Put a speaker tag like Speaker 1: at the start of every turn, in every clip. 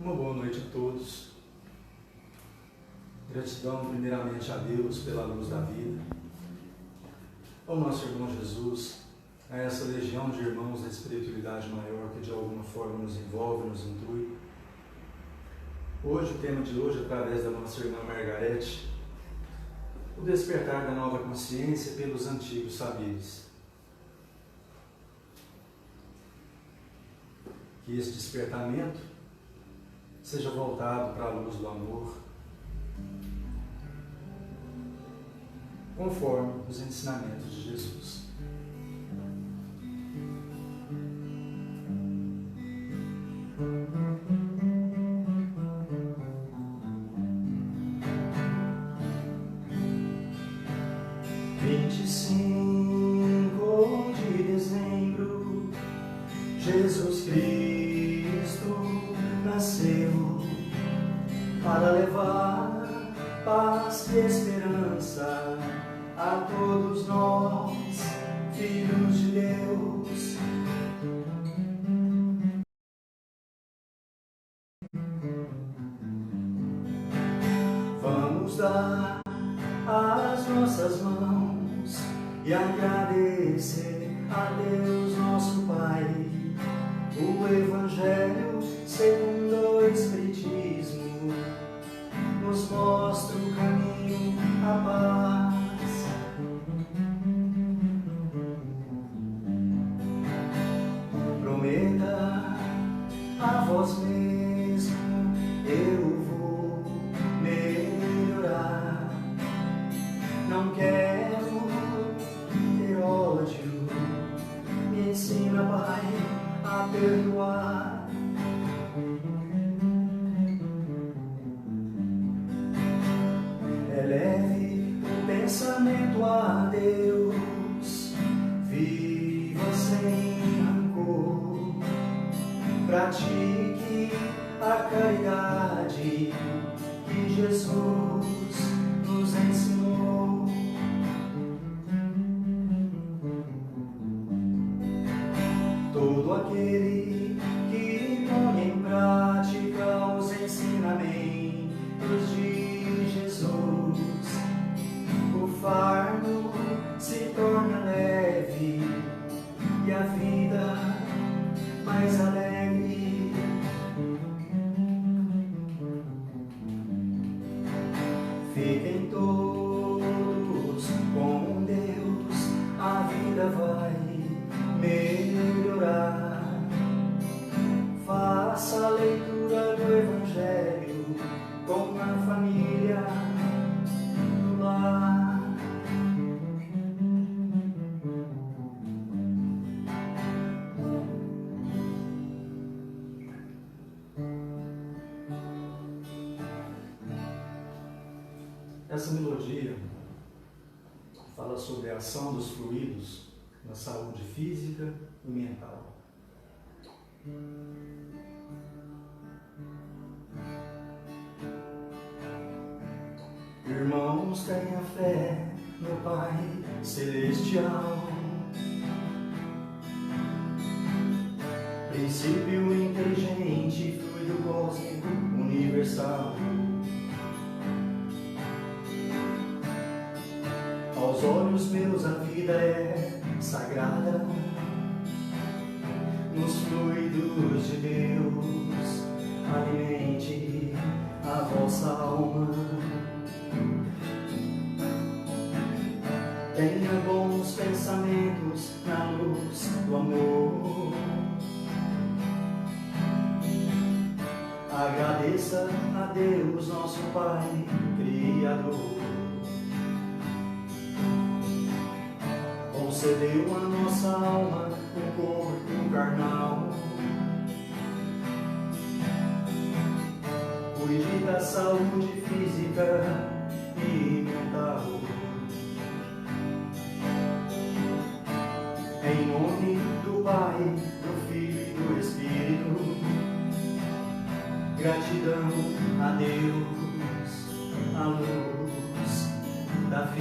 Speaker 1: Uma boa noite a todos. Gratidão primeiramente a Deus pela luz da vida, ao nosso irmão Jesus, a essa legião de irmãos da espiritualidade maior que de alguma forma nos envolve, nos intrui. Hoje, o tema de hoje, através da nossa irmã Margarete, o despertar da nova consciência pelos antigos saberes. Que esse despertamento seja voltado para a luz do amor, conforme os ensinamentos de Jesus.
Speaker 2: Jesus Cristo nasceu para levar paz e esperança a todos nós, filhos de Deus. Vamos dar as nossas mãos e agradecer a Deus nosso Pai. O Evangelho segundo o Espiritismo nos mostra o caminho à paz. Prometa a vós mesmo, eu vou melhorar. Não quero ter ódio, me ensina, Pai, a perdoar. Eleve o pensamento a Deus, viva sem rancor, pratique a caridade que Jesus nos ensinou. Todo aquele que põe em prática os ensinamentos de Jesus, o fardo se torna leve e a vida mais alegre. Fiquem todos com Deus, a vida vai melhorar. Faça a leitura do Evangelho com a família no lar.
Speaker 1: Essa melodia fala sobre a ação dos fluidos na saúde física e mental.
Speaker 2: Irmãos, tenha fé no Pai Celestial, princípio inteligente, fluido cósmico universal. Aos olhos meus a vida é sagrada, nos fluidos de Deus alimente a vossa alma. Tenha bons pensamentos na luz do amor. Agradeça a Deus nosso Pai Criador. Concedeu a nossa alma um corpo carnal. Cuide da saúde física e mental. Em nome do Pai, do Filho e do Espírito, gratidão a Deus, a luz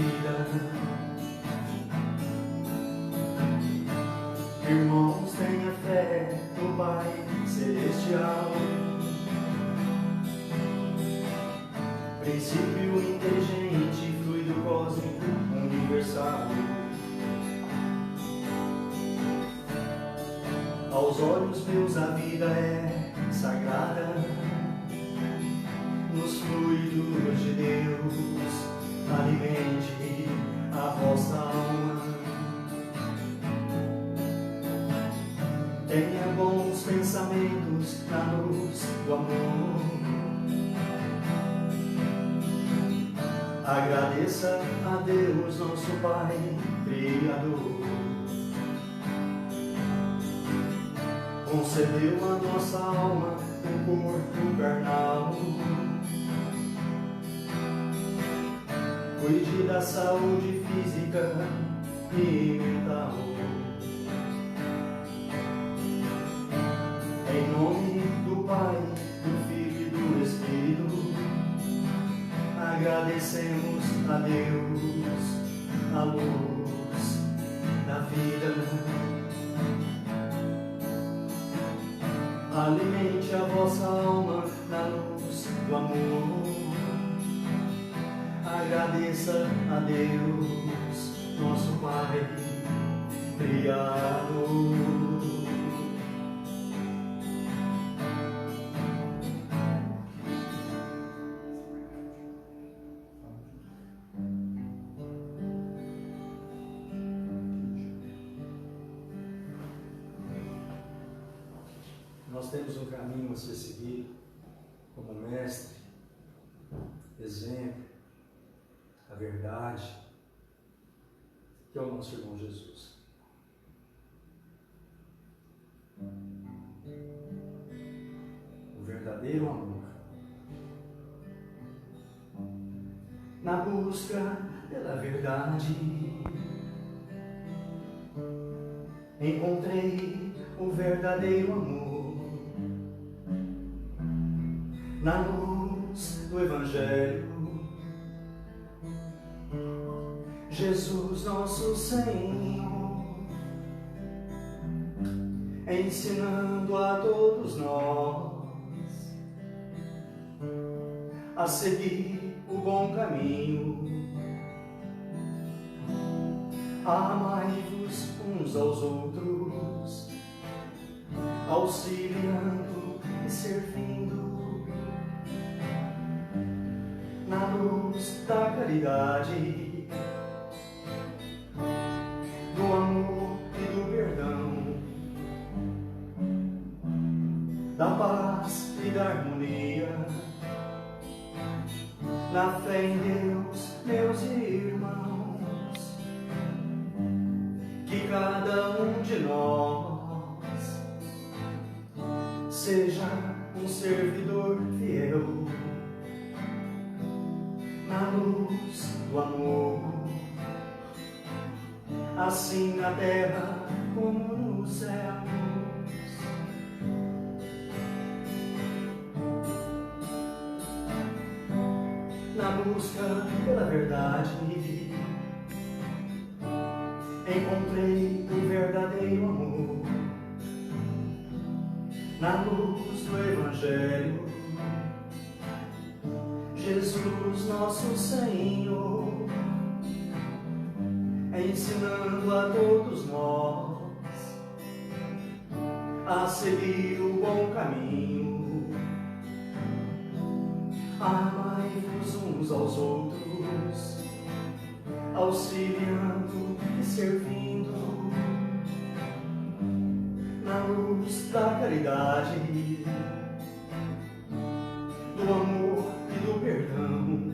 Speaker 2: vida. Irmãos, tenha fé no Pai Celestial, princípio inteligente, fluido cósmico universal. Aos olhos meus a vida é sagrada, nos fluidos de Deus alimente a vossa alma. Tenha bons pensamentos na luz do amor. Agradeça a Deus, nosso Pai Criador. Concedeu a nossa alma um corpo carnal. Cuide da saúde física e mental. Em nome do Pai, do Filho e do Espírito, agradecemos a Deus, a luz da vida. Alimente a vossa alma na luz do amor. Agradeça a Deus, nosso Pai Criador.
Speaker 1: Nós temos um caminho a ser seguido como mestre, exemplo, a verdade, que é o nosso irmão Jesus. O verdadeiro amor.
Speaker 2: Na busca pela verdade, encontrei o verdadeiro amor. Na luz do Evangelho, Jesus nosso Senhor, ensinando a todos nós a seguir o bom caminho. Amai-vos uns aos outros, auxiliando e servindo na luz da caridade, do amor e do perdão, da paz e da harmonia, na fé em Deus, meus irmãos, que cada um de nós seja um servidor fiel na luz do amor, assim na terra como nos céus. Na busca pela verdade, encontrei o verdadeiro amor. Na luz do Evangelho, Jesus nosso Senhor, ensinando a todos nós a seguir o bom caminho. Amai-vos uns aos outros, auxiliando e servindo na luz da caridade, do amor e do perdão,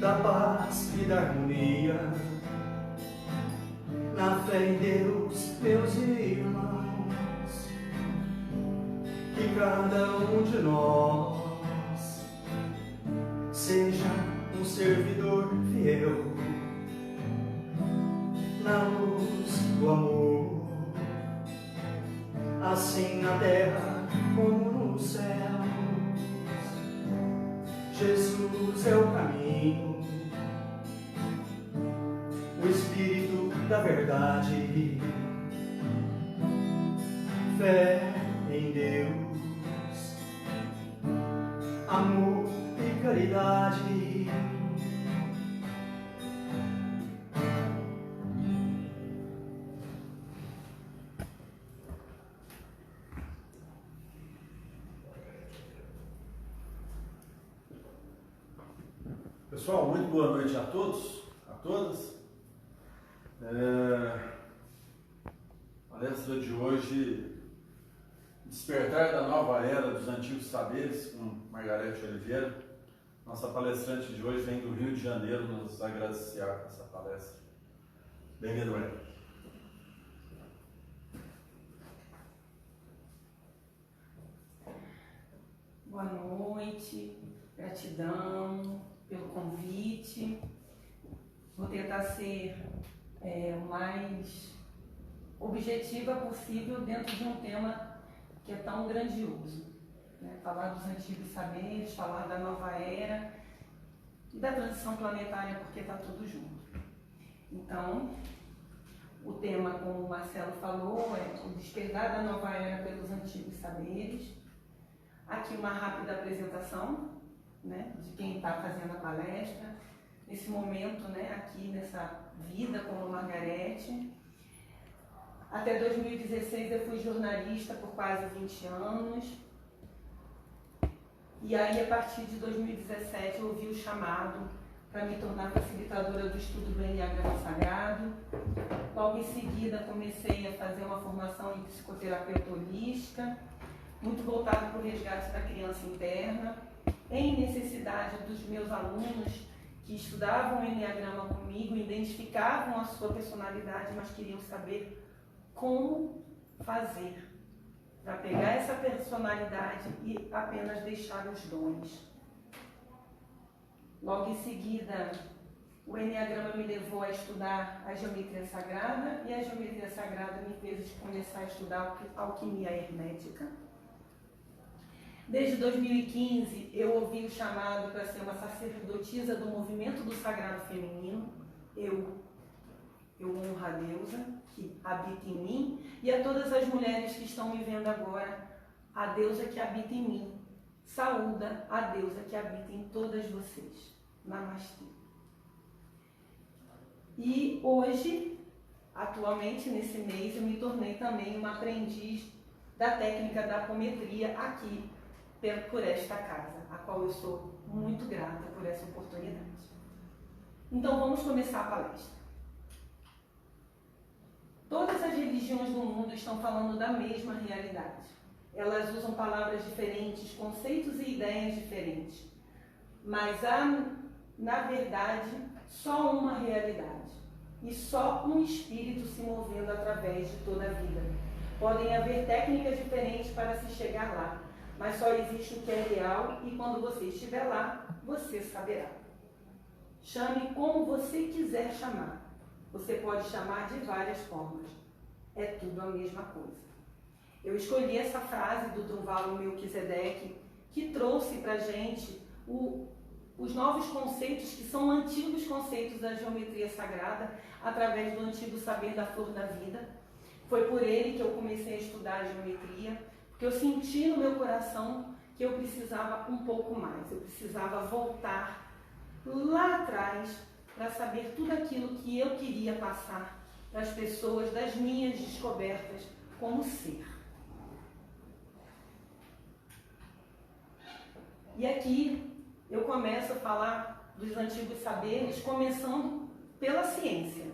Speaker 2: da paz e da harmonia, na fé em Deus, meus irmãos, que cada um de nós seja um servidor fiel na luz do amor, assim na terra como nos céus. Jesus é o caminho, da verdade, fé em Deus, amor e caridade.
Speaker 3: Pessoal, muito boa noite a todos, a todas. A palestra de hoje, Despertar da Nova Era dos Antigos Saberes, com Margarete Oliveira. Nossa palestrante de hoje vem do Rio de Janeiro nos agradecer por essa palestra. Bem-vindo, Margarete.
Speaker 4: Boa noite, gratidão pelo convite. Vou tentar ser o mais objetiva possível dentro de um tema que é tão grandioso, né? Falar dos antigos saberes, falar da nova era e da transição planetária, porque está tudo junto. Então, o tema, como o Marcelo falou, é o despertar da nova era pelos antigos saberes. Aqui uma rápida apresentação, né, de quem está fazendo a palestra, nesse momento, né, aqui nessa vida como Margarete. Até 2016 eu fui jornalista por quase 20 anos, e aí a partir de 2017 eu ouvi o chamado para me tornar facilitadora do estudo do Enneagrama Sagrado. Logo em seguida comecei a fazer uma formação em psicoterapeuta holística, muito voltado para o resgate da criança interna, em necessidade dos meus alunos que estudavam o Enneagrama comigo, identificavam a sua personalidade, mas queriam saber como fazer para pegar essa personalidade e apenas deixar os dons. Logo em seguida, o Enneagrama me levou a estudar a geometria sagrada, e a geometria sagrada me fez começar a estudar alquimia hermética. Desde 2015, eu ouvi o chamado para ser uma sacerdotisa do movimento do sagrado feminino. Eu honro a deusa que habita em mim, e a todas as mulheres que estão me vendo agora, a deusa que habita em mim saúda a deusa que habita em todas vocês. Namastê. E hoje, atualmente, nesse mês, eu me tornei também uma aprendiz da técnica da apometria aqui, por esta casa, a qual eu sou muito grata por essa oportunidade. Então vamos começar a palestra. Todas as religiões do mundo estão falando da mesma realidade. Elas usam palavras diferentes, conceitos e ideias diferentes, mas há, na verdade, só uma realidade e só um espírito se movendo através de toda a vida. Podem haver técnicas diferentes para se chegar lá, mas só existe o que é real, e quando você estiver lá, você saberá. Chame como você quiser chamar. Você pode chamar de várias formas. É tudo a mesma coisa. Eu escolhi essa frase do Trunvalo Melquisedeque, que trouxe para a gente os novos conceitos, que são antigos conceitos da geometria sagrada, através do antigo saber da flor da vida. Foi por ele que eu comecei a estudar a geometria, porque eu senti no meu coração que eu precisava um pouco mais. Eu precisava voltar lá atrás para saber tudo aquilo que eu queria passar para as pessoas, das minhas descobertas como ser. E aqui eu começo a falar dos antigos saberes, começando pela ciência,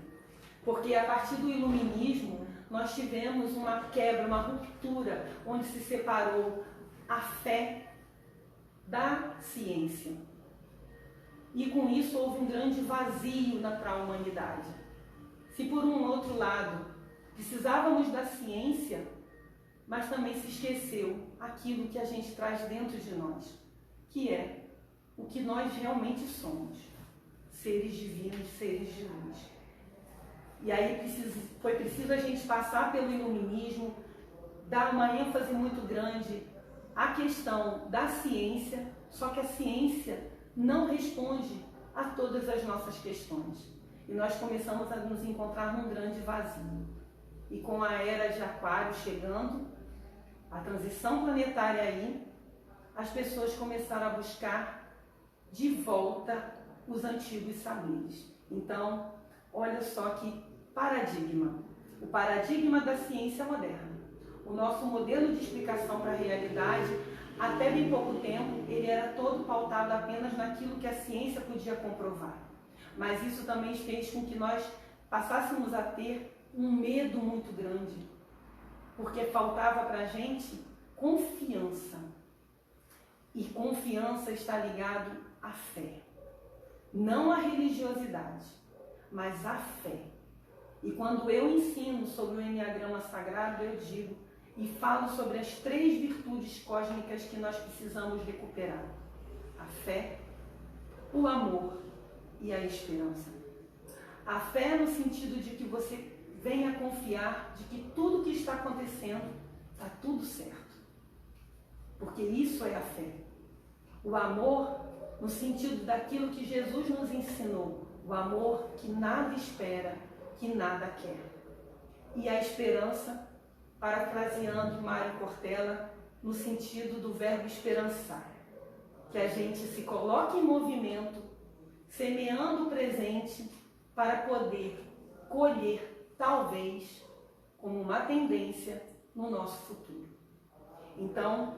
Speaker 4: porque a partir do iluminismo nós tivemos uma quebra, uma ruptura, onde se separou a fé da ciência. E com isso houve um grande vazio para a humanidade. Se por um outro lado precisávamos da ciência, mas também se esqueceu aquilo que a gente traz dentro de nós, que é o que nós realmente somos, seres divinos, seres de luz. E aí foi preciso a gente passar pelo iluminismo, dar uma ênfase muito grande à questão da ciência, só que a ciência não responde a todas as nossas questões. e nós começamos a nos encontrar num grande vazio. E com a era de Aquário chegando, a transição planetária aí, as pessoas começaram a buscar de volta os antigos saberes. Então, olha só que paradigma. O paradigma da ciência moderna. O nosso modelo de explicação para a realidade, até bem pouco tempo, ele era todo pautado apenas naquilo que a ciência podia comprovar. Mas isso também fez com que nós passássemos a ter um medo muito grande, porque faltava para a gente confiança. E confiança está ligado à fé. Não à religiosidade, mas à fé. E quando eu ensino sobre o Enneagrama Sagrado, eu digo e falo sobre as 3 virtudes cósmicas que nós precisamos recuperar: a fé, o amor e a esperança. A fé no sentido de que você venha confiar de que tudo que está acontecendo está tudo certo. Porque isso é a fé. O amor no sentido daquilo que Jesus nos ensinou. O amor que nada espera, que nada quer. E a esperança, parafraseando Mário Cortella, no sentido do verbo esperançar. Que a gente se coloque em movimento, semeando o presente para poder colher, talvez, como uma tendência no nosso futuro. Então,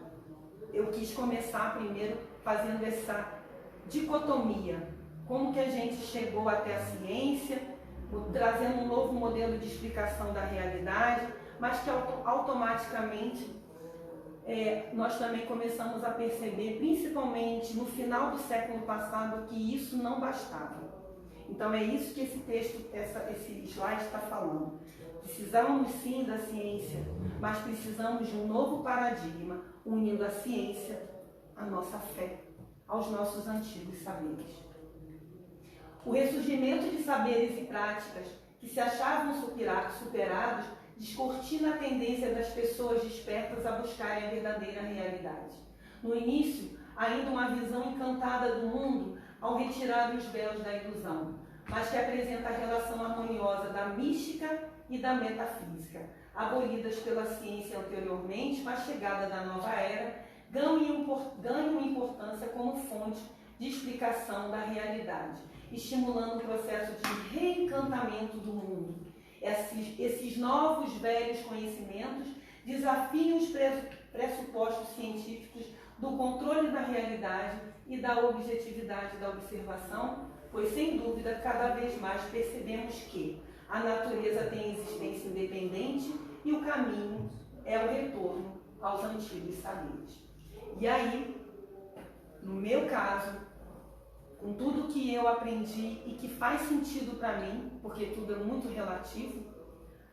Speaker 4: eu quis começar primeiro fazendo essa dicotomia. Como que a gente chegou até a ciência, trazendo um novo modelo de explicação da realidade, mas que automaticamente nós também começamos a perceber, principalmente no final do século passado, que isso não bastava. Então é isso que esse texto, esse slide está falando. Precisamos sim da ciência, mas precisamos de um novo paradigma, unindo a ciência à nossa fé, aos nossos antigos saberes. O ressurgimento de saberes e práticas que se achavam superados descortina a tendência das pessoas despertas a buscarem a verdadeira realidade. No início, ainda uma visão encantada do mundo ao retirar os véus da ilusão, mas que apresenta a relação harmoniosa da mística e da metafísica, abolidas pela ciência anteriormente, com a chegada da nova era, ganham importância como fonte de explicação da realidade, estimulando o processo de reencantamento do mundo. Esses novos, velhos conhecimentos desafiam os pressupostos científicos do controle da realidade e da objetividade da observação, pois, sem dúvida, cada vez mais percebemos que a natureza tem existência independente e o caminho é o retorno aos antigos saberes. E aí, no meu caso, com tudo que eu aprendi e que faz sentido para mim, porque tudo é muito relativo,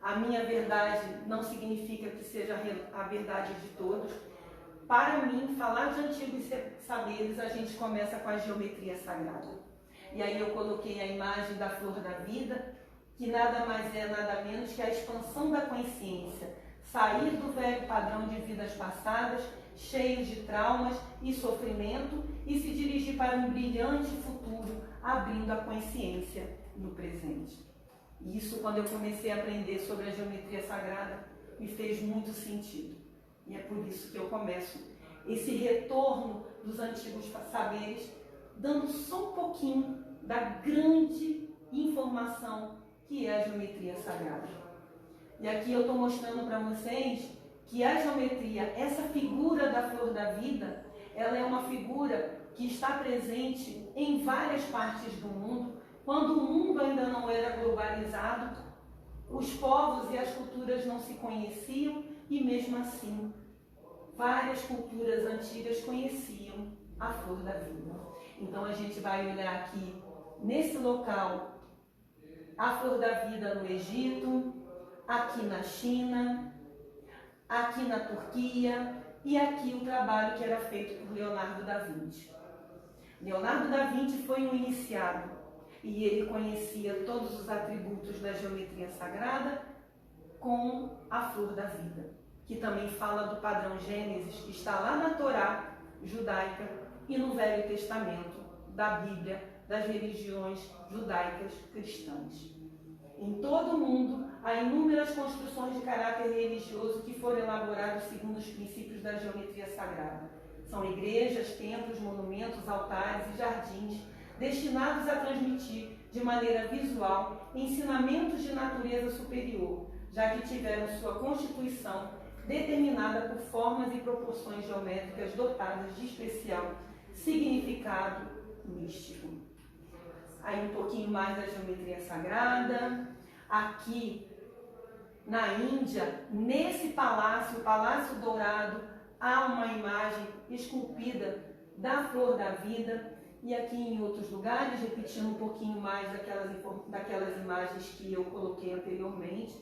Speaker 4: a minha verdade não significa que seja a verdade de todos. Para mim, falar de antigos saberes, a gente começa com a geometria sagrada. E aí eu coloquei a imagem da flor da vida, que nada mais é, nada menos que a expansão da consciência, sair do velho padrão de vidas passadas, cheios de traumas e sofrimento, e se dirigir para um brilhante futuro, abrindo a consciência no presente. E isso, quando eu comecei a aprender sobre a geometria sagrada, me fez muito sentido. E é por isso que eu começo esse retorno dos antigos saberes, dando só um pouquinho da grande informação que é a geometria sagrada. E aqui eu estou mostrando para vocês que a geometria, essa figura da flor da vida, ela é uma figura que está presente em várias partes do mundo. Quando o mundo ainda não era globalizado, os povos e as culturas não se conheciam e, mesmo assim, várias culturas antigas conheciam a flor da vida. Então a gente vai olhar aqui, nesse local, a flor da vida no Egito, aqui na China, aqui na Turquia e aqui o trabalho que era feito por Leonardo da Vinci. Leonardo da Vinci foi um iniciado e ele conhecia todos os atributos da geometria sagrada com a flor da vida, que também fala do padrão Gênesis, que está lá na Torá judaica e no Velho Testamento da Bíblia das religiões judaicas cristãs. Em todo o mundo, há inúmeras construções de caráter religioso que foram elaboradas segundo os princípios da geometria sagrada. São igrejas, templos, monumentos, altares e jardins destinados a transmitir de maneira visual ensinamentos de natureza superior, já que tiveram sua constituição determinada por formas e proporções geométricas dotadas de especial significado místico. Aí um pouquinho mais da geometria sagrada. Aqui na Índia, nesse palácio, o Palácio Dourado, há uma imagem esculpida da flor da vida. E aqui em outros lugares, repetindo um pouquinho mais daquelas imagens que eu coloquei anteriormente,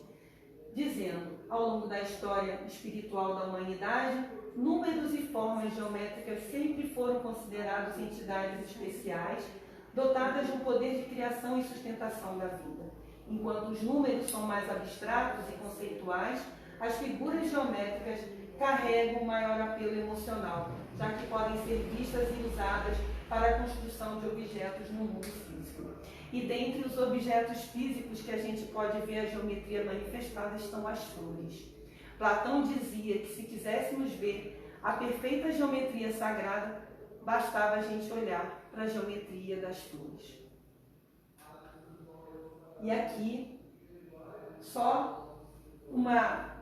Speaker 4: dizendo, ao longo da história espiritual da humanidade, números e formas geométricas sempre foram considerados entidades especiais, dotadas de um poder de criação e sustentação da vida. Enquanto os números são mais abstratos e conceituais, as figuras geométricas carregam um maior apelo emocional, já que podem ser vistas e usadas para a construção de objetos no mundo físico. E dentre os objetos físicos que a gente pode ver a geometria manifestada estão as flores. Platão dizia que se quiséssemos ver a perfeita geometria sagrada, bastava a gente olhar para a geometria das flores. E aqui, só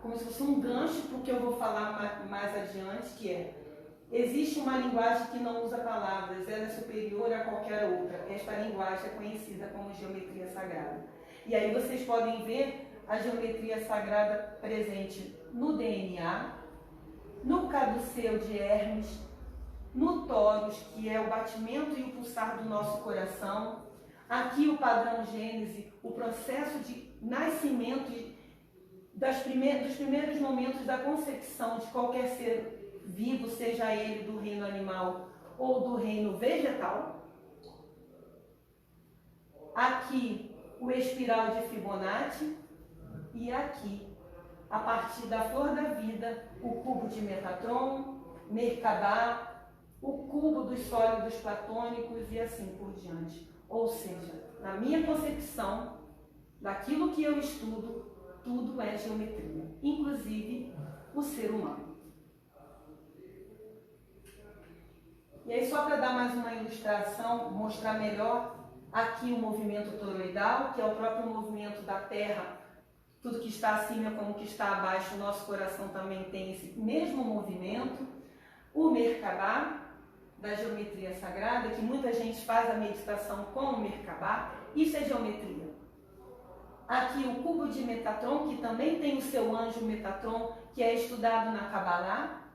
Speaker 4: como se fosse um gancho para o que eu vou falar mais adiante, que é: existe uma linguagem que não usa palavras, ela é superior a qualquer outra. Esta linguagem é conhecida como geometria sagrada. E aí vocês podem ver a geometria sagrada presente no DNA, no caduceu de Hermes, no torus, que é o batimento e o pulsar do nosso coração. Aqui o padrão Gênese, o processo de nascimento dos primeiros momentos da concepção de qualquer ser vivo, seja ele do reino animal ou do reino vegetal. Aqui o espiral de Fibonacci e aqui, a partir da flor da vida, o cubo de Metatron, Merkabah, o cubo dos sólidos platônicos e assim por diante. Ou seja, na minha concepção, daquilo que eu estudo, tudo é geometria, inclusive o ser humano. E aí, só para dar mais uma ilustração, mostrar melhor aqui o movimento toroidal, que é o próprio movimento da Terra. Tudo que está acima como que está abaixo, o nosso coração também tem esse mesmo movimento. O Merkabah, da geometria sagrada, que muita gente faz a meditação com o Merkabah, isso é geometria. Aqui o cubo de Metatron, que também tem o seu anjo Metatron, que é estudado na Kabbalah.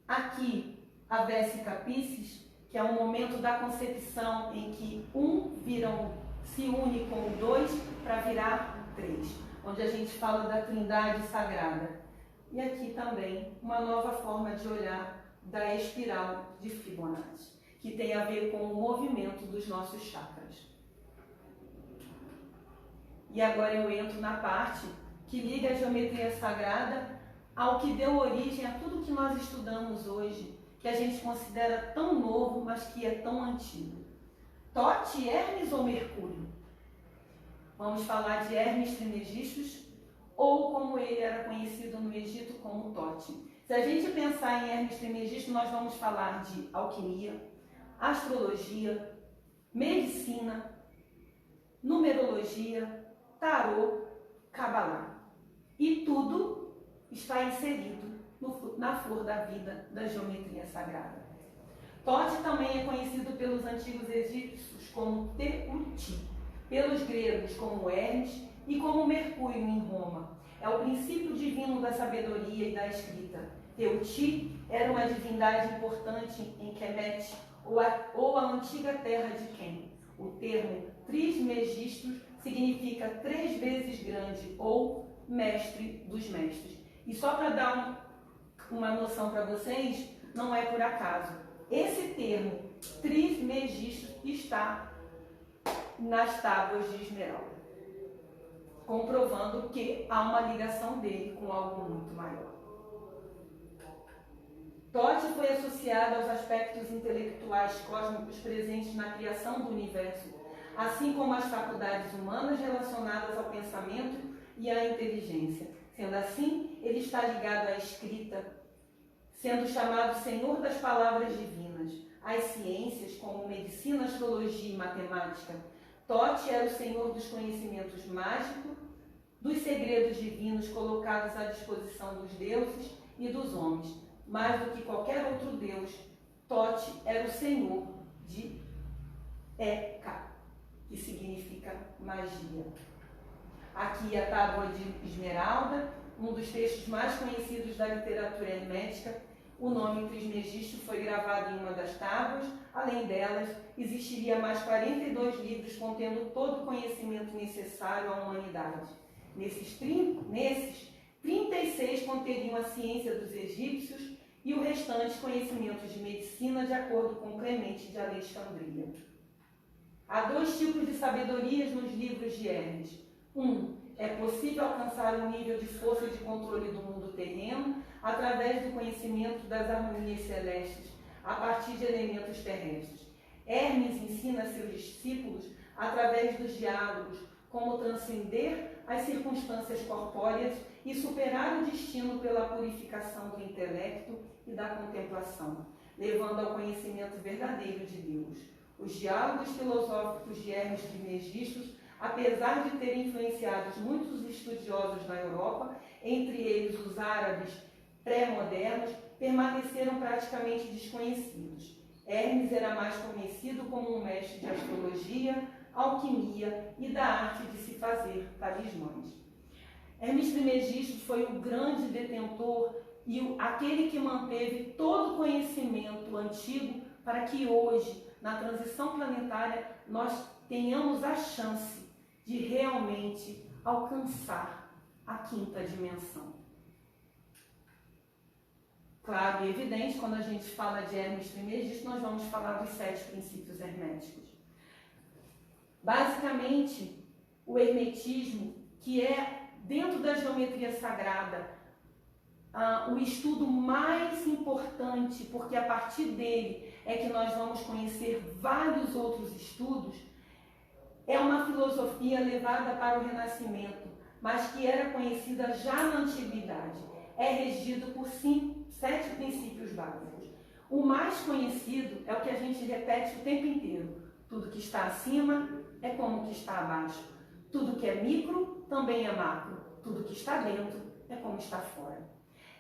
Speaker 4: Aqui a Vésica Piscis, que é o momento da concepção em que se une com o 2 para virar 3, onde a gente fala da Trindade Sagrada. E aqui também uma nova forma de olhar da espiral de Fibonacci, que tem a ver com o movimento dos nossos chakras. E agora eu entro na parte que liga a geometria sagrada ao que deu origem a tudo que nós estudamos hoje, que a gente considera tão novo, mas que é tão antigo. Tote, Hermes ou Mercúrio? Vamos falar de Hermes Trismegistus, ou como ele era conhecido no Egito como Tote. Se a gente pensar em Hermes Trismegistus, nós vamos falar de alquimia, astrologia, medicina, numerologia, tarô, Kabbalah. E tudo está inserido na flor da vida da geometria sagrada. Tote também é conhecido pelos antigos egípcios como Teuti, pelos gregos como Hermes e como Mercúrio em Roma. É o princípio divino da sabedoria e da escrita. Teuti era uma divindade importante em Kemet, ou a antiga terra de Quem. O termo Trismegistus significa 3 vezes grande, ou mestre dos mestres. E só para dar uma noção para vocês, não é por acaso. Esse termo Trismegistus está nas tábuas de esmeralda, comprovando que há uma ligação dele com algo muito maior. Tote foi associado aos aspectos intelectuais cósmicos presentes na criação do universo, assim como as faculdades humanas relacionadas ao pensamento e à inteligência. Sendo assim, ele está ligado à escrita, sendo chamado Senhor das Palavras Divinas, às ciências como medicina, astrologia e matemática. Tote era o Senhor dos conhecimentos mágicos, dos segredos divinos colocados à disposição dos deuses e dos homens. Mais do que qualquer outro deus, Tote era o Senhor de Eka, que significa magia. Aqui a Tábua de Esmeralda, um dos textos mais conhecidos da literatura hermética. O nome Trismegisto foi gravado em uma das tábuas. Além delas, existiria mais 42 livros contendo todo o conhecimento necessário à humanidade. Nesses 36 conteriam a ciência dos egípcios e o restante conhecimentos de medicina, de acordo com Clemente de Alexandria. Há 2 tipos de sabedorias nos livros de Hermes. É possível alcançar um nível de força e de controle do mundo terreno através do conhecimento das harmonias celestes, a partir de elementos terrestres. Hermes ensina a seus discípulos, através dos diálogos, como transcender as circunstâncias corpóreas e superar o destino pela purificação do intelecto e da contemplação, levando ao conhecimento verdadeiro de Deus. Os diálogos filosóficos de Hermes Trismegisto, apesar de terem influenciado muitos estudiosos na Europa, entre eles os árabes pré-modernos, permaneceram praticamente desconhecidos. Hermes era mais conhecido como um mestre de astrologia, alquimia e da arte de se fazer talismãs. Hermes Trismegisto foi o grande detentor e aquele que manteve todo o conhecimento antigo para que hoje, na transição planetária, nós tenhamos a chance de realmente alcançar a 5ª dimensão. Claro e evidente, quando a gente fala de Hermes Trismegisto, nós vamos falar dos 7 princípios herméticos. Basicamente, o hermetismo, que é, dentro da geometria sagrada, o estudo mais importante, porque a partir dele é que nós vamos conhecer vários outros estudos, é uma filosofia levada para o Renascimento, mas que era conhecida já na Antiguidade. É regido por 7 princípios básicos. O mais conhecido é o que a gente repete o tempo inteiro. Tudo que está acima é como que está abaixo. Tudo que é micro também é macro. Tudo que está dentro é como está fora.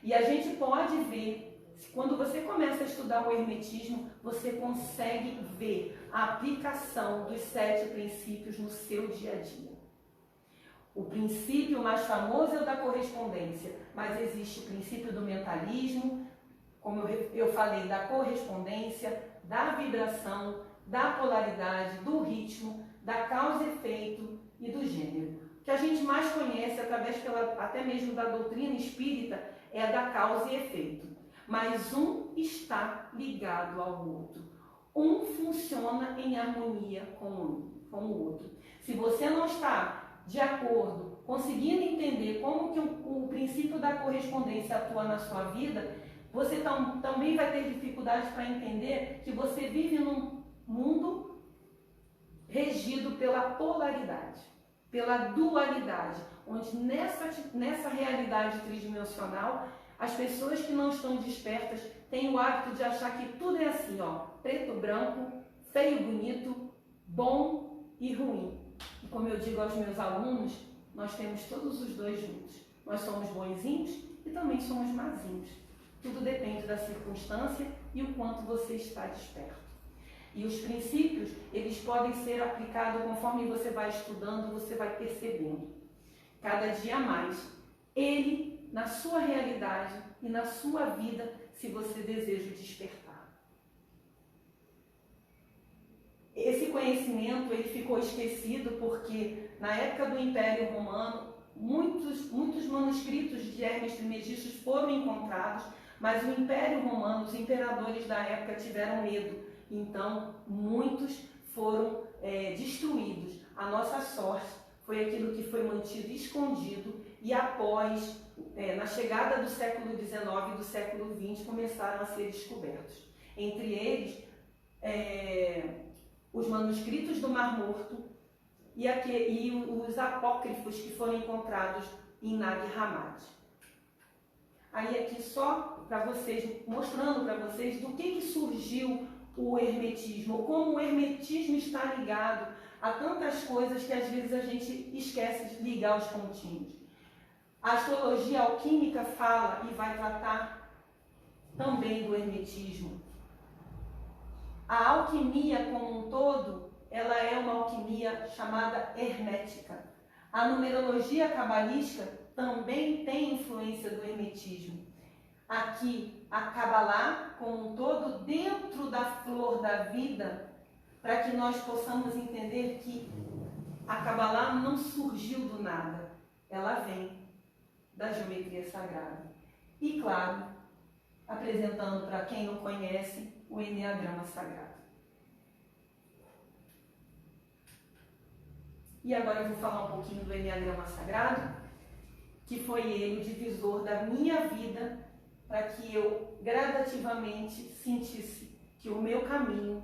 Speaker 4: E a gente pode ver, quando você começa a estudar o hermetismo, você consegue ver a aplicação dos 7 princípios no seu dia a dia. O princípio mais famoso é o da correspondência, mas existe o princípio do mentalismo, como eu falei, da correspondência, da vibração, da polaridade, do ritmo, da causa e efeito e do gênero. O que a gente mais conhece, através até mesmo da doutrina espírita, é a da causa e efeito. Mas um está ligado ao outro. Um funciona em harmonia com o outro. Se você não está de acordo, conseguindo entender como que o princípio da correspondência atua na sua vida, você também vai ter dificuldade para entender que você vive num mundo regido pela polaridade, pela dualidade, onde nessa realidade tridimensional, as pessoas que não estão despertas têm o hábito de achar que tudo é assim, preto, branco, feio, bonito, bom e ruim. E como eu digo aos meus alunos, nós temos todos os dois juntos. Nós somos bonzinhos e também somos mazinhos. Tudo depende da circunstância e o quanto você está desperto. E os princípios, eles podem ser aplicados conforme você vai estudando, você vai percebendo. Cada dia mais, ele na sua realidade e na sua vida, se você deseja despertar. Esse conhecimento ele ficou esquecido porque na época do Império Romano muitos manuscritos de Hermes Trismegisto foram encontrados, mas o Império Romano, os imperadores da época tiveram medo, então muitos foram destruídos. A nossa sorte foi aquilo que foi mantido escondido e após, na chegada do século XIX e do século XX, começaram a ser descobertos. Entre eles, os manuscritos do Mar Morto e os apócrifos que foram encontrados em Nag Hammadi. Aí aqui só para vocês, mostrando para vocês do que surgiu o hermetismo, como o hermetismo está ligado a tantas coisas que às vezes a gente esquece de ligar os pontinhos. A astrologia alquímica fala e vai tratar também do hermetismo. A alquimia como um todo, ela é uma alquimia chamada hermética. A numerologia cabalística também tem influência do hermetismo. Aqui, a Kabbalah como um todo, dentro da flor da vida, para que nós possamos entender que a Kabbalah não surgiu do nada, ela vem da geometria sagrada. E, claro, apresentando para quem não conhece o Enneagrama Sagrado. E agora eu vou falar um pouquinho do Enneagrama Sagrado, que foi ele o divisor da minha vida, para que eu gradativamente sentisse que o meu caminho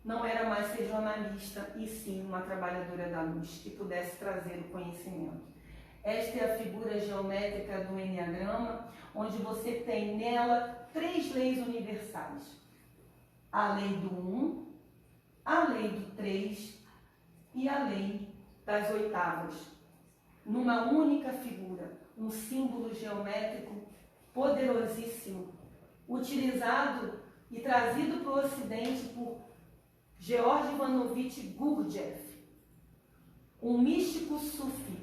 Speaker 4: não era mais ser jornalista, e sim uma trabalhadora da luz, que pudesse trazer o conhecimento. Esta é a figura geométrica do Enneagrama, onde você tem nela 3 leis universais. A lei do 1, a lei do 3 e a lei das oitavas. Numa única figura, um símbolo geométrico poderosíssimo, utilizado e trazido para o Ocidente por Georg Ivanovich Gurdjieff, um místico sufi,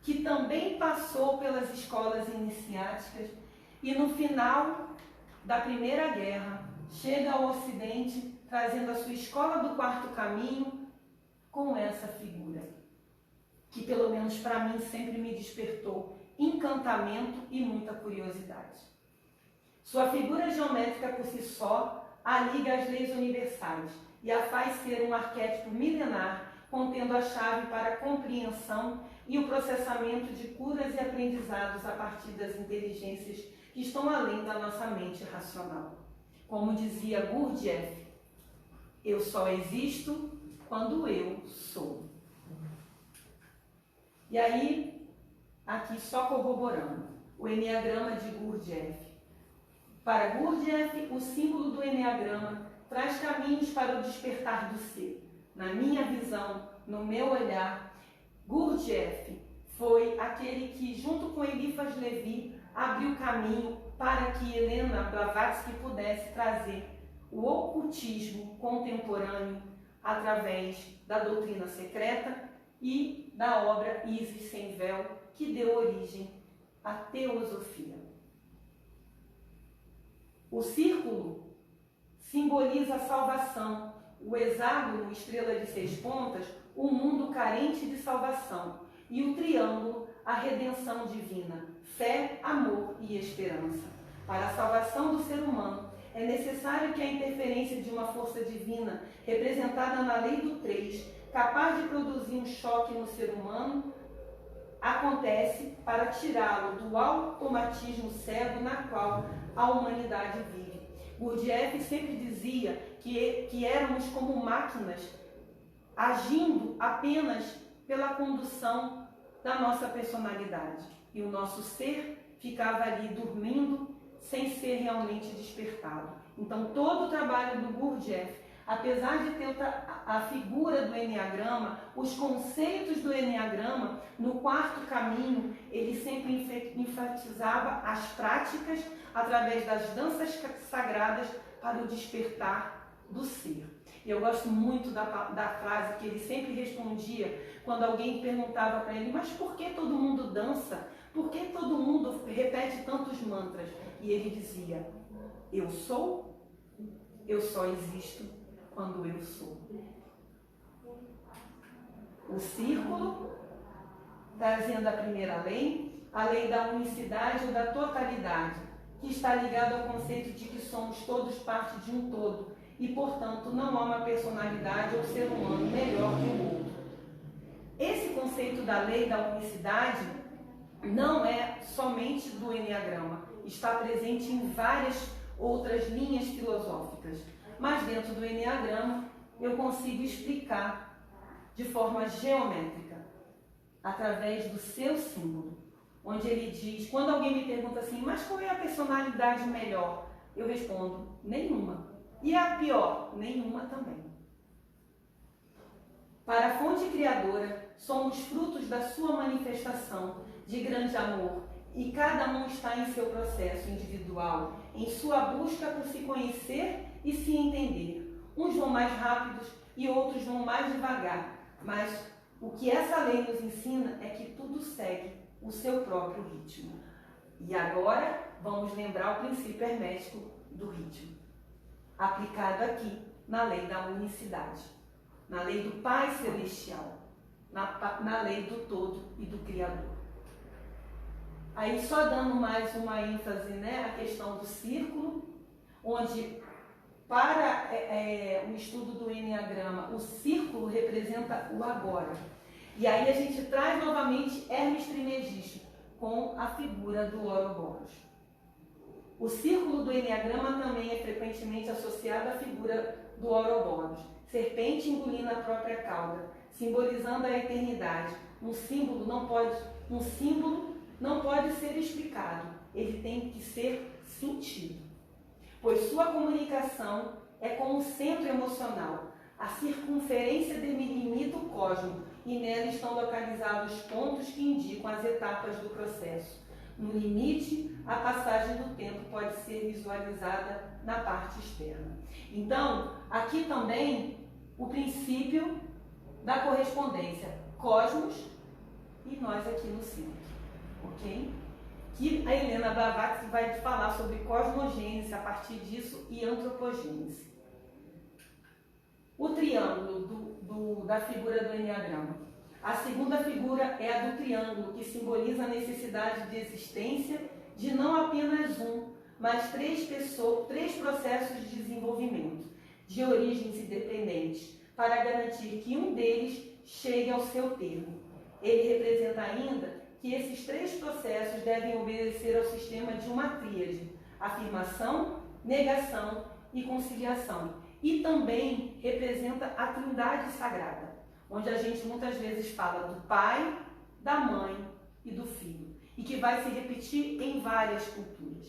Speaker 4: que também passou pelas escolas iniciáticas e no final da Primeira Guerra chega ao Ocidente trazendo a sua escola do quarto caminho com essa figura, que pelo menos para mim sempre me despertou encantamento e muita curiosidade. Sua figura geométrica por si só a liga às leis universais e a faz ser um arquétipo milenar, contendo a chave para a compreensão e o processamento de curas e aprendizados a partir das inteligências que estão além da nossa mente racional. Como dizia Gurdjieff, eu só existo quando eu sou. E aí, aqui só corroborando, o Enneagrama de Gurdjieff. Para Gurdjieff, o símbolo do Enneagrama traz caminhos para o despertar do ser. Na minha visão, no meu olhar, Gurdjieff foi aquele que, junto com Eliphas Levi, abriu caminho para que Helena Blavatsky pudesse trazer o ocultismo contemporâneo através da doutrina secreta e da obra Isis Sem Véu, que deu origem à teosofia. O círculo simboliza a salvação, o hexágono, estrela de 6 pontas, o mundo carente de salvação, e o triângulo, a redenção divina, fé, amor e esperança. Para a salvação do ser humano, é necessário que a interferência de uma força divina, representada na lei do 3, capaz de produzir um choque no ser humano, acontece para tirá-lo do automatismo cego na qual a humanidade vive. Gurdjieff sempre dizia que éramos como máquinas, agindo apenas pela condução da nossa personalidade. E o nosso ser ficava ali dormindo, sem ser realmente despertado. Então, todo o trabalho do Gurdjieff, apesar de ter a figura do Enneagrama, os conceitos do Enneagrama, no quarto caminho, ele sempre enfatizava as práticas através das danças sagradas para o despertar do ser. E eu gosto muito da frase que ele sempre respondia quando alguém perguntava para ele: mas por que todo mundo dança? Por que todo mundo repete tantos mantras? E ele dizia: eu sou, eu só existo quando eu sou. O círculo, trazendo a primeira lei, a lei da unicidade ou da totalidade, que está ligado ao conceito de que somos todos parte de um todo e, portanto, não há uma personalidade ou ser humano melhor que o outro. Esse conceito conceito da lei da unicidade não é somente do Enneagrama, está presente em várias outras linhas filosóficas. Mas dentro do Enneagrama eu consigo explicar de forma geométrica, através do seu símbolo, onde ele diz, quando alguém me pergunta assim, mas qual é a personalidade melhor? Eu respondo, nenhuma. E a pior? Nenhuma também. Para a fonte criadora, somos frutos da sua manifestação de grande amor, e cada um está em seu processo individual, em sua busca por se conhecer e se entender. Uns vão mais rápidos e outros vão mais devagar, mas o que essa lei nos ensina é que tudo segue o seu próprio ritmo. E agora vamos lembrar o princípio hermético do ritmo, aplicado aqui na lei da unicidade, na lei do Pai Celestial, na lei do todo e do Criador. Aí só dando mais uma ênfase, né, a questão do círculo, onde para o estudo do Enneagrama, o círculo representa o agora. E aí a gente traz novamente Hermes Trismegisto com a figura do Ouroboros. O círculo do Enneagrama também é frequentemente associado à figura do Ouroboros, serpente engolindo a própria cauda, simbolizando a eternidade. Um símbolo não pode ser explicado, ele tem que ser sentido, pois sua comunicação é com o centro emocional. A circunferência delimita o cosmos e nela estão localizados pontos que indicam as etapas do processo. No limite, a passagem do tempo pode ser visualizada na parte externa. Então, aqui também o princípio da correspondência, cosmos e nós aqui no centro, ok? Que a Helena Blavatsky vai falar sobre cosmogênese a partir disso e antropogênese. O triângulo da figura do Enneagrama. A segunda figura é a do triângulo, que simboliza a necessidade de existência de não apenas um, mas três processos de desenvolvimento, de origens independentes, para garantir que um deles chegue ao seu termo. Ele representa ainda que esses três processos devem obedecer ao sistema de uma tríade: afirmação, negação e conciliação. E também representa a Trindade Sagrada, onde a gente muitas vezes fala do Pai, da Mãe e do Filho, e que vai se repetir em várias culturas.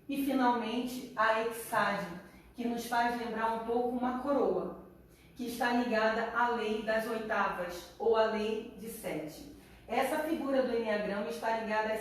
Speaker 4: E finalmente a Exade, que nos faz lembrar um pouco uma coroa, que está ligada à lei das oitavas, ou à lei de 7. Essa figura do Enneagrama está ligada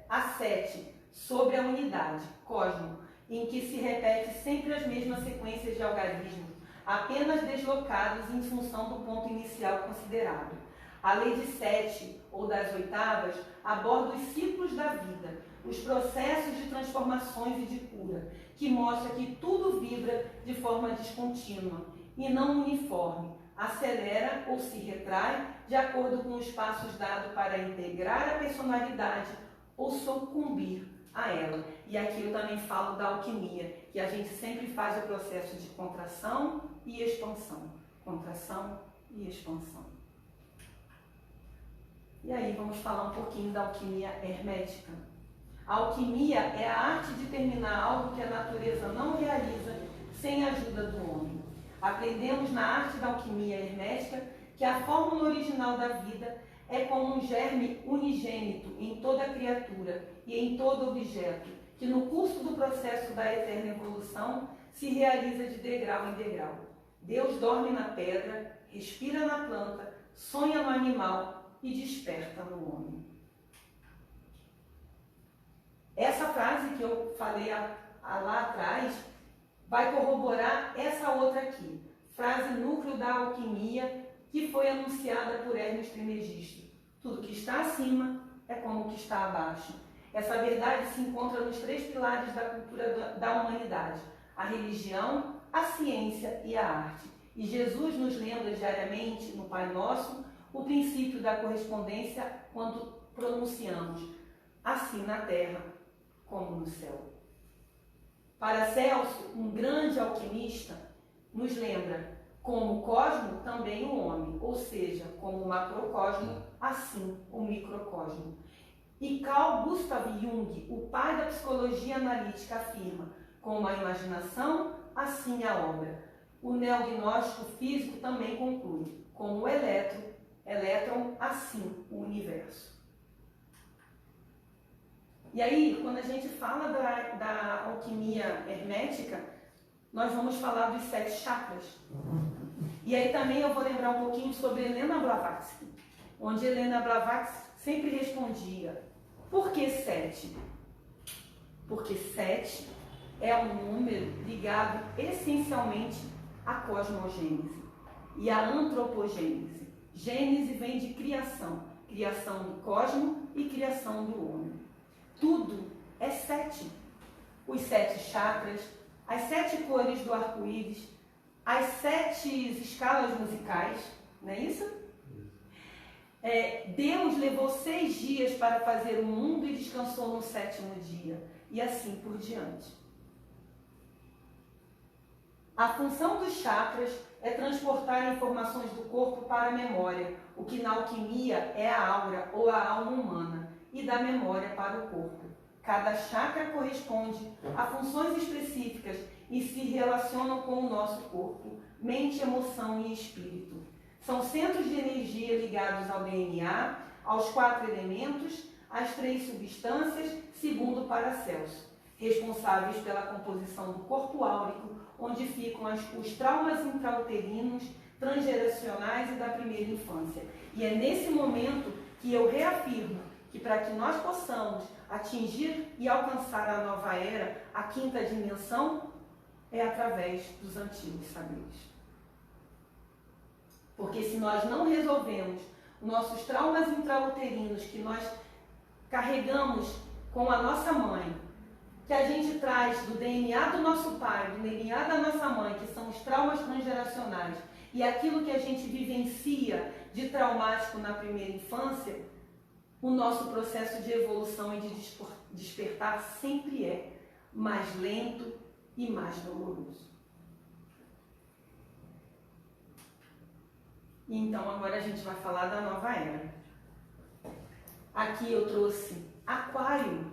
Speaker 4: a 7, sobre a unidade, cosmo, em que se repete sempre as mesmas sequências de algarismos, apenas deslocados em função do ponto inicial considerado. A lei de 7, ou das oitavas, aborda os ciclos da vida, os processos de transformações e de cura, que mostra que tudo vibra de forma descontínua e não uniforme, acelera ou se retrai de acordo com os passos dados para integrar a personalidade ou sucumbir a ela. E aqui eu também falo da alquimia, que a gente sempre faz o processo de contração e expansão. Contração e expansão. E aí vamos falar um pouquinho da alquimia hermética. A alquimia é a arte de terminar algo que a natureza não realiza sem a ajuda do homem. Aprendemos na arte da alquimia hermética que a fórmula original da vida é como um germe unigênito em toda criatura e em todo objeto, que no curso do processo da eterna evolução se realiza de degrau em degrau. Deus dorme na pedra, respira na planta, sonha no animal e desperta no homem. Essa frase que eu falei lá atrás vai corroborar essa outra aqui, frase núcleo da alquimia, que foi anunciada por Hermes Trismegisto. Tudo que está acima é como o que está abaixo. Essa verdade se encontra nos três pilares da cultura da humanidade: a religião, a ciência e a arte. E Jesus nos lembra diariamente, no Pai Nosso, o princípio da correspondência quando pronunciamos assim na terra como no céu. Paracelso, um grande alquimista, nos lembra: Como o cosmo, também o homem, ou seja, como o macrocosmo, assim o microcosmo. E Carl Gustav Jung, o pai da psicologia analítica, afirma: como a imaginação, assim a obra. O neognóstico físico também conclui: como o elétron, assim o universo. E aí, quando a gente fala da alquimia hermética, nós vamos falar dos 7 chakras. E aí também eu vou lembrar um pouquinho sobre Helena Blavatsky, onde Helena Blavatsky sempre respondia: por que 7? Porque 7 é um número ligado essencialmente à cosmogênese e à antropogênese. Gênese vem de criação, criação do cosmo e criação do homem. Tudo é 7. Os 7 chakras, as 7 cores do arco-íris, as 7 escalas musicais, não é isso? Deus levou 6 dias para fazer o mundo e descansou no 7º dia, e assim por diante. A função dos chakras é transportar informações do corpo para a memória, o que na alquimia é a aura ou a alma humana, e da memória para o corpo. Cada chakra corresponde a funções específicas e se relacionam com o nosso corpo, mente, emoção e espírito. São centros de energia ligados ao DNA, aos 4 elementos, às 3 substâncias, segundo Paracelso, responsáveis pela composição do corpo áurico, onde ficam os traumas intrauterinos, transgeracionais e da primeira infância. E é nesse momento que eu reafirmo que para que nós possamos atingir e alcançar a nova era, a 5ª dimensão, é através dos antigos saberes. Porque se nós não resolvemos nossos traumas intrauterinos que nós carregamos com a nossa mãe, que a gente traz do DNA do nosso pai, do DNA da nossa mãe, que são os traumas transgeracionais, e aquilo que a gente vivencia de traumático na primeira infância, o nosso processo de evolução e de despertar sempre é mais lento e mais doloroso. Então agora a gente vai falar da nova era. Aqui eu trouxe Aquário,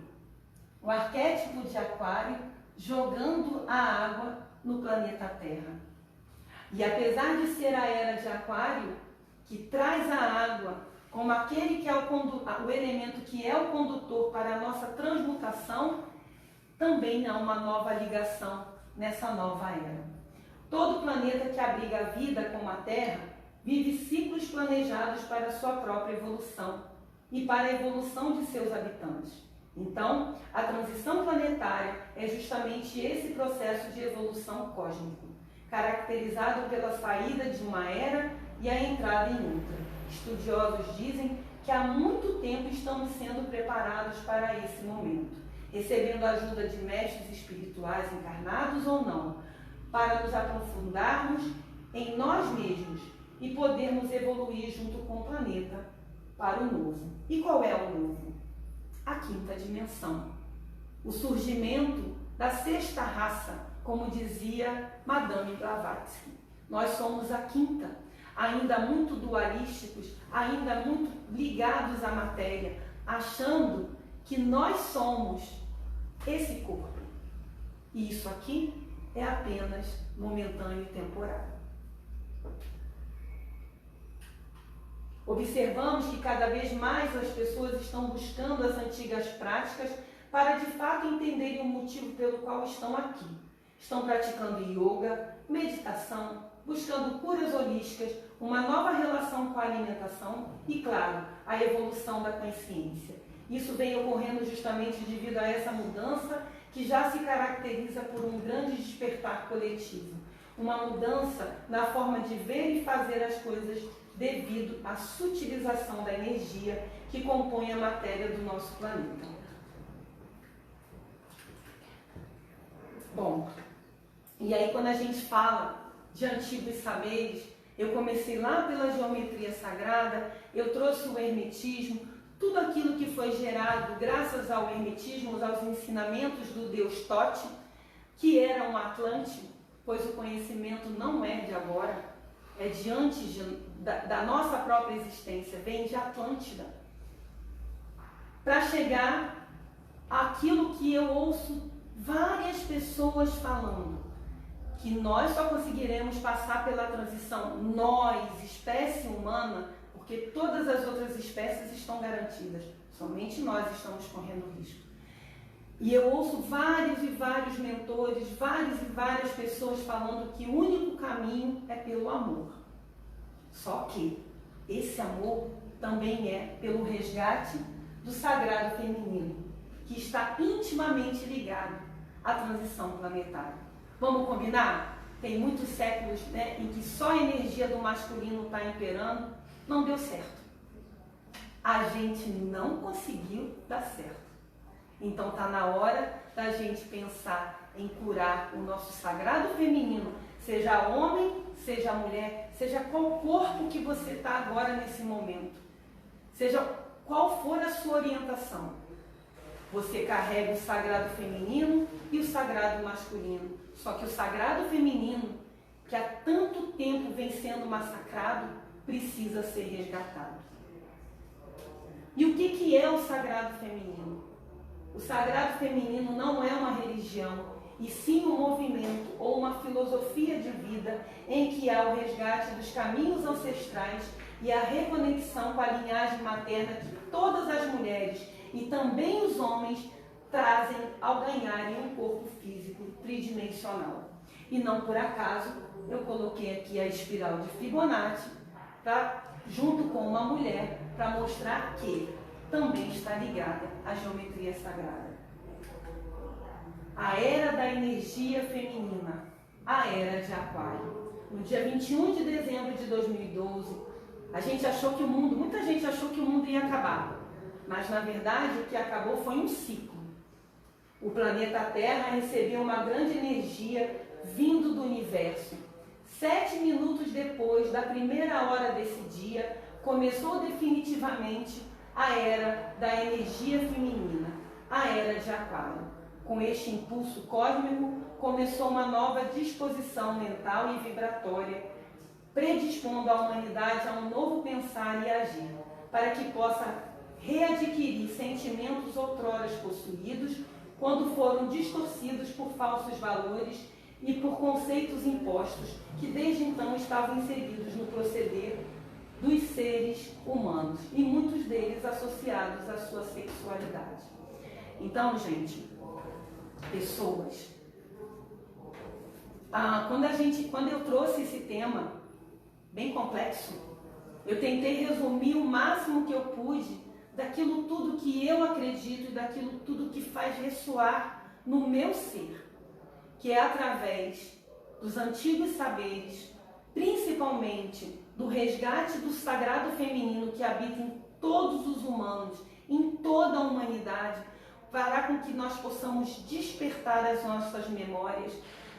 Speaker 4: o arquétipo de Aquário jogando a água no planeta Terra. E apesar de ser a era de Aquário, que traz a água como aquele que é o elemento que é o condutor para a nossa transmutação, também há uma nova ligação nessa nova era. Todo planeta que abriga a vida como a Terra vive ciclos planejados para a sua própria evolução e para a evolução de seus habitantes. Então, a transição planetária é justamente esse processo de evolução cósmico, caracterizado pela saída de uma era e a entrada em outra. Estudiosos dizem que há muito tempo estamos sendo preparados para esse momento, recebendo a ajuda de mestres espirituais encarnados ou não, para nos aprofundarmos em nós mesmos e podermos evoluir junto com o planeta para o novo. E qual é o novo? A 5ª dimensão. O surgimento da 6ª raça, como dizia Madame Blavatsky. Nós somos a 5ª, ainda muito dualísticos, ainda muito ligados à matéria, achando que nós somos esse corpo. E isso aqui é apenas momentâneo e temporário. Observamos que cada vez mais as pessoas estão buscando as antigas práticas para de fato entenderem o motivo pelo qual estão aqui. Estão praticando yoga, meditação, buscando curas holísticas, uma nova relação com a alimentação e, claro, a evolução da consciência. Isso vem ocorrendo justamente devido a essa mudança que já se caracteriza por um grande despertar coletivo. Uma mudança na forma de ver e fazer as coisas devido à sutilização da energia que compõe a matéria do nosso planeta. Bom, e aí quando a gente fala de antigos saberes, eu comecei lá pela geometria sagrada, eu trouxe o hermetismo, tudo aquilo que foi gerado graças ao hermetismo, aos ensinamentos do deus Tote, que era um Atlante, pois o conhecimento não é de agora, é da nossa própria existência, vem de Atlântida, para chegar àquilo que eu ouço várias pessoas falando, que nós só conseguiremos passar pela transição, nós, espécie humana, porque todas as outras espécies estão garantidas, somente nós estamos correndo risco. E eu ouço vários e vários mentores, várias e várias pessoas falando que o único caminho é pelo amor. Só que esse amor também é pelo resgate do sagrado feminino, que está intimamente ligado à transição planetária. Vamos combinar? Tem muitos séculos, né, em que só a energia do masculino está imperando, não deu certo. A gente não conseguiu dar certo. Então está na hora da gente pensar em curar o nosso sagrado feminino, seja homem, seja mulher, seja qual corpo que você está agora nesse momento, seja qual for a sua orientação. Você carrega o sagrado feminino e o sagrado masculino. Só que o sagrado feminino, que há tanto tempo vem sendo massacrado, precisa ser resgatado. E o que é o sagrado feminino? O sagrado feminino não é uma religião, e sim um movimento ou uma filosofia de vida em que há o resgate dos caminhos ancestrais e a reconexão com a linhagem materna que todas as mulheres e também os homens trazem ao ganharem um corpo físico tridimensional. E não por acaso eu coloquei aqui a espiral de Fibonacci junto com uma mulher para mostrar que também está ligada à geometria sagrada. A era da energia feminina, a era de Aquário. No dia 21 de dezembro de 2012, muita gente achou que o mundo ia acabar. Mas, na verdade, o que acabou foi um ciclo. O planeta Terra recebeu uma grande energia vindo do universo. 7 minutos depois da primeira hora desse dia, começou definitivamente a era da energia feminina, a era de Aquário. Com este impulso cósmico, começou uma nova disposição mental e vibratória, predispondo a humanidade a um novo pensar e agir, para que possa readquirir sentimentos outroras possuídos, quando foram distorcidos por falsos valores e por conceitos impostos, que desde então estavam inseridos no proceder dos seres humanos, e muitos deles associados à sua sexualidade. Então, gente, pessoas, quando eu trouxe esse tema bem complexo, eu tentei resumir o máximo que eu pude daquilo tudo que eu acredito e daquilo tudo que faz ressoar no meu ser, que é através dos antigos saberes, principalmente do resgate do sagrado feminino que habita em todos os humanos, em toda a humanidade, fará com que nós possamos despertar as nossas memórias,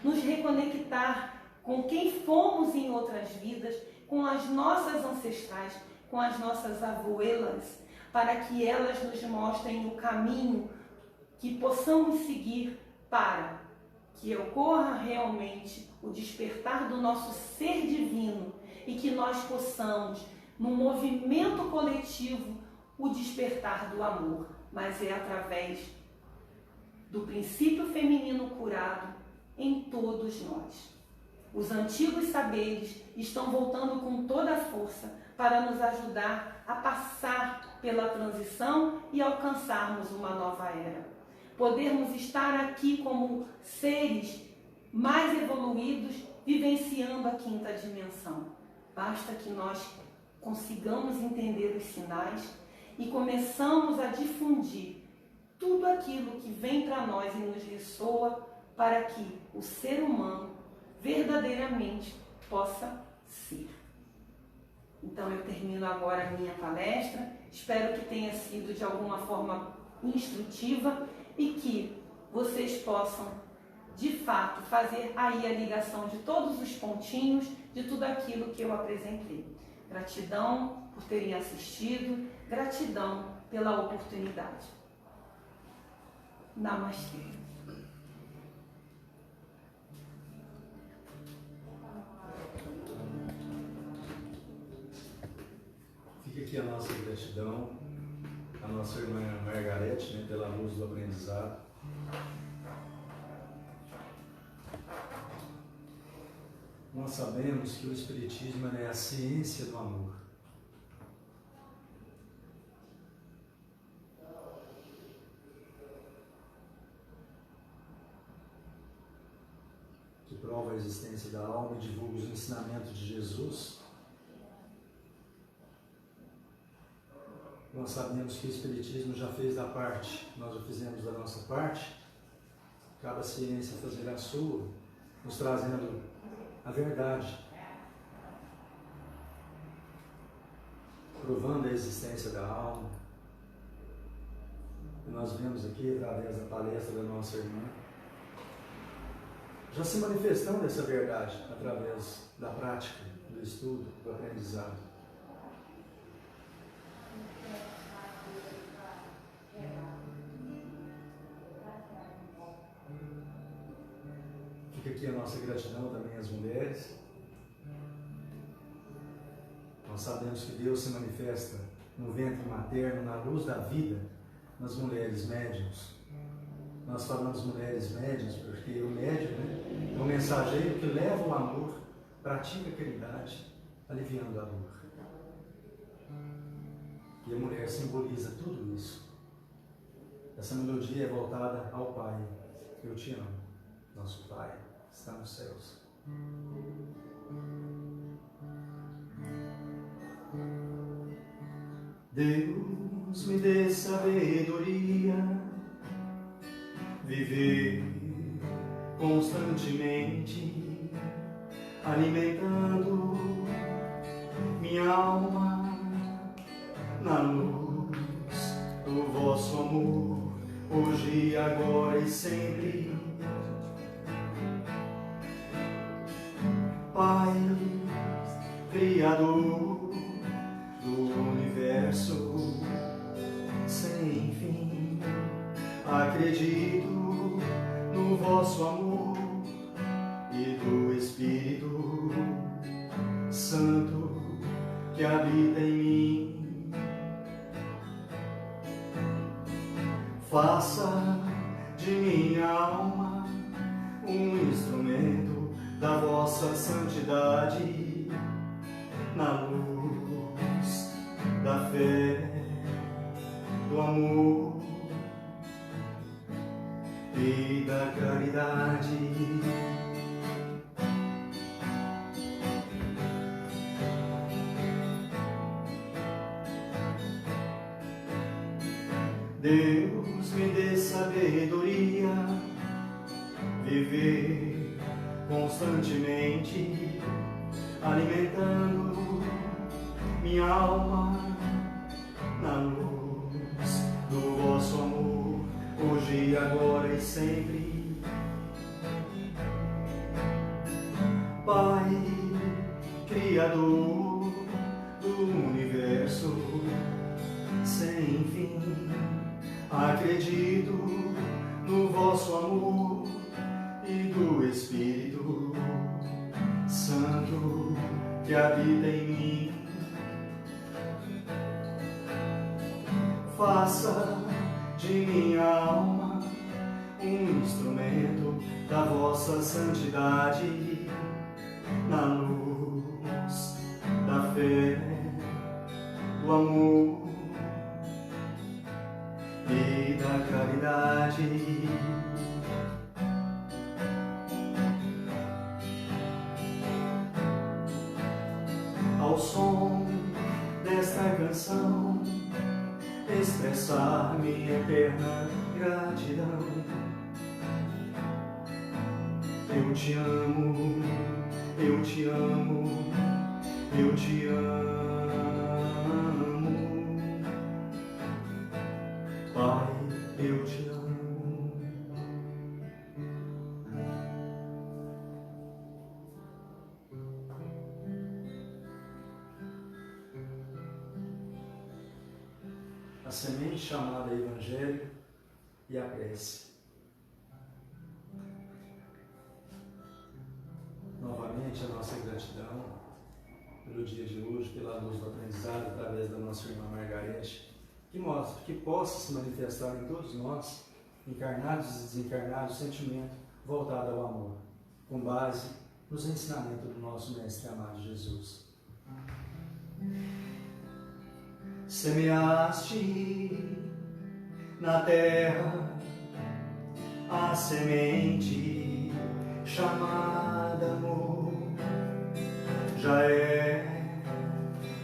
Speaker 4: nos reconectar com quem fomos em outras vidas, com as nossas ancestrais, com as nossas abuelas, para que elas nos mostrem o caminho que possamos seguir para que ocorra realmente o despertar do nosso ser divino e que nós possamos, num movimento coletivo, o despertar do amor. Mas é através do princípio feminino curado em todos nós. Os antigos saberes estão voltando com toda a força para nos ajudar a passar pela transição e alcançarmos uma nova era. Podermos estar aqui como seres mais evoluídos, vivenciando a quinta dimensão. Basta que nós consigamos entender os sinais e começamos a difundir tudo aquilo que vem para nós e nos ressoa, para que o ser humano verdadeiramente possa ser. Então eu termino agora a minha palestra, espero que tenha sido de alguma forma instrutiva e que vocês possam, de fato, fazer aí a ligação de todos os pontinhos de tudo aquilo que eu apresentei. Gratidão por terem assistido, gratidão pela oportunidade. Namastê.
Speaker 1: aqui a nossa gratidão à nossa irmã Margarete, né, pela luz do aprendizado. Nós sabemos que o Espiritismo é a ciência do amor. Que prova a existência da alma e divulga os ensinamentos de Jesus. Nós sabemos que o Espiritismo já fez da parte, nós já fizemos da nossa parte, cada ciência fazer a sua, nos trazendo a verdade, provando a existência da alma. E nós vemos aqui, através da palestra da nossa irmã, já se manifestando essa verdade através da prática, do estudo, do aprendizado. Fica aqui a nossa gratidão também às mulheres. Nós sabemos que Deus se manifesta no ventre materno, na luz da vida, nas mulheres médiuns. Nós falamos mulheres médiuns porque o médium, né, é o mensageiro que leva o amor, pratica a caridade, aliviando a dor. E a mulher simboliza tudo isso. Essa melodia é voltada ao Pai. Eu te amo, nosso Pai está nos céus.
Speaker 2: Deus me dê sabedoria, viver constantemente, alimentando minha alma na luz do vosso amor, hoje, agora e sempre. Pai, Criador do universo sem fim, acredito no vosso amor e do Espírito Santo que habita em mim. Faça de minha alma um instrumento da vossa santidade, na luz da fé, do amor e da caridade. Deus me dê sabedoria, viver constantemente, alimentando minha alma na luz do vosso amor, hoje, agora e sempre. Pai, Criador do universo sem fim, acredito no vosso amor e do Espírito Santo que habita em mim. Faça de minha alma um instrumento da vossa santidade, na luz da fé, do amor e da caridade. Ao som desta canção, expressar minha eterna gratidão. Eu te amo, eu te amo, eu te amo. Pai, eu te amo.
Speaker 1: A semente chamada Evangelho e a prece. Novamente a nossa gratidão pelo pelo dia de hoje, pela luz do aprendizado, através da nossa irmã Margarete, que mostra, que possa se manifestar em todos nós, encarnados e desencarnados, sentimento voltado ao amor, com base nos ensinamentos do nosso Mestre amado Jesus. Semeaste na terra a semente chamada amor. Já é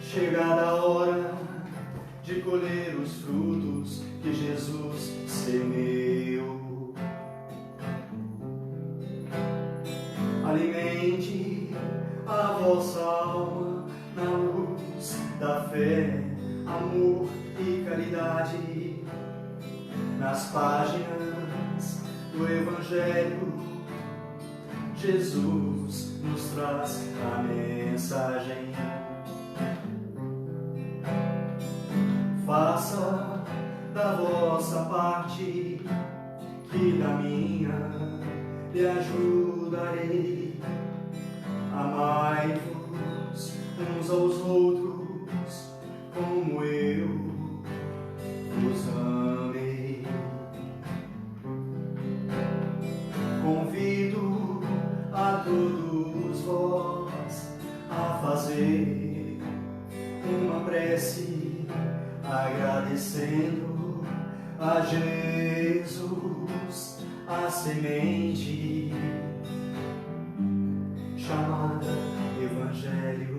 Speaker 1: chegada a hora de colher os frutos que Jesus semeou. Alimente a vossa alma na luz da fé, amor e caridade. Nas páginas do Evangelho, Jesus nos traz a mensagem. Faça da vossa parte, que da minha lhe ajudarei. Amai-vos uns aos outros, como eu vos amei. Convido a todos vós a fazer uma prece, agradecendo a Jesus a semente chamada Evangelho.